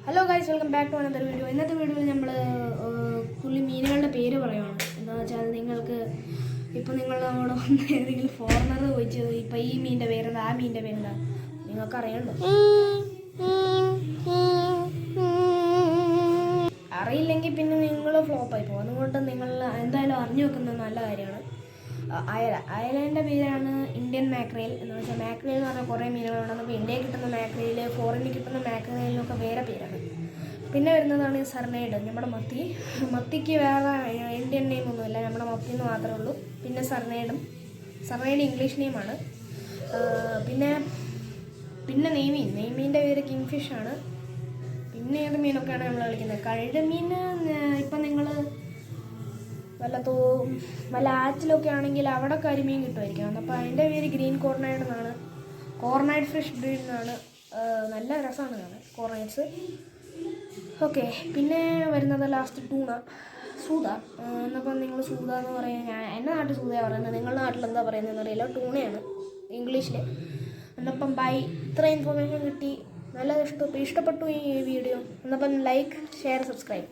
Hello guys, welcome back to another video. ഇന്നത്തെ വീഡിയോയിൽ നമ്മൾ പുള്ളി മീനുകളുടെ പേര് പറയുവാണ്. എന്താണെന്ന് വെച്ചാൽ നിങ്ങൾക്ക് ഇപ്പോൾ നിങ്ങൾ നമ്മളോട് വന്ന് ഏതെങ്കിലും ഫോറിനർ ചോദിച്ചത് ഇപ്പോൾ ഈ മീനിൻ്റെ പേരെന്താ, ആ മീനിൻ്റെ പേരെന്താ നിങ്ങൾക്ക് അറിയണ്ടോ? അറിയില്ലെങ്കിൽ പിന്നെ നിങ്ങൾ ഫ്ലോപ്പായി പോകും. അതുകൊണ്ട് നിങ്ങൾ എന്തായാലും അറിഞ്ഞു വെക്കുന്നത് നല്ല കാര്യമാണ്. അയലേൻ്റെ പേരാണ് ഇന്ത്യൻ മാക്രേൽ. എന്ന് വെച്ചാൽ മാക്രേൽ എന്ന് പറഞ്ഞാൽ കുറേ മീനുകളുണ്ടെന്ന്. അപ്പോൾ ഇന്ത്യയിൽ കിട്ടുന്ന മാക്രേൽ, ഫോറിനിൽ കിട്ടുന്ന മാക്രേലിനൊക്കെ വേറെ പേരാണ്. പിന്നെ വരുന്നതാണ് സർനൈഡ്. നമ്മുടെ മത്തിക്ക് വേറെ ഇന്ത്യൻ നെയിമൊന്നുമില്ല, നമ്മുടെ മത്തി എന്ന് മാത്രമേ ഉള്ളൂ. പിന്നെ സർനൈഡ് ഇംഗ്ലീഷ് നെയിമാണ്. പിന്നെ നെയ്മീൻ്റെ പേര് കിങ് ഫിഷാണ്. പിന്നെ ഏത് മീനൊക്കെയാണ് നമ്മൾ കളിക്കുന്നത്? കഴുമീൻ ഇപ്പം നിങ്ങൾ വല്ല ആറ്റിലൊക്കെ ആണെങ്കിൽ അവിടെ കരിമീൻ കിട്ടുമായിരിക്കും. അപ്പോൾ അതിൻ്റെ പേര് ഗ്രീൻ കോർണൈഡ് എന്നാണ്. കോർണൈഡ് ഫിഷ് ബ്രീഡ് എന്നാണ്. നല്ല രസമാണ് കാണാൻ കോർണൈഡ്സ്. ഓക്കെ, പിന്നെ വരുന്നത് ലാസ്റ്റ് സൂത. എന്നപ്പം നിങ്ങൾ സൂത എന്ന് പറയുന്നത്, എൻ്റെ നാട്ടിൽ സൂതയാണ് പറയുന്നത്, നിങ്ങളുടെ നാട്ടിൽ എന്താ പറയുന്നതെന്ന് അറിയില്ല. ടൂണയാണ് ഇംഗ്ലീഷിൽ. എന്നപ്പം ബൈ. ഇത്ര ഇൻഫർമേഷൻ കിട്ടി. നല്ല ഇഷ്ടപ്പെട്ടു ഈ വീഡിയോ. എന്നപ്പം ലൈക്ക്, ഷെയർ, സബ്സ്ക്രൈബ്.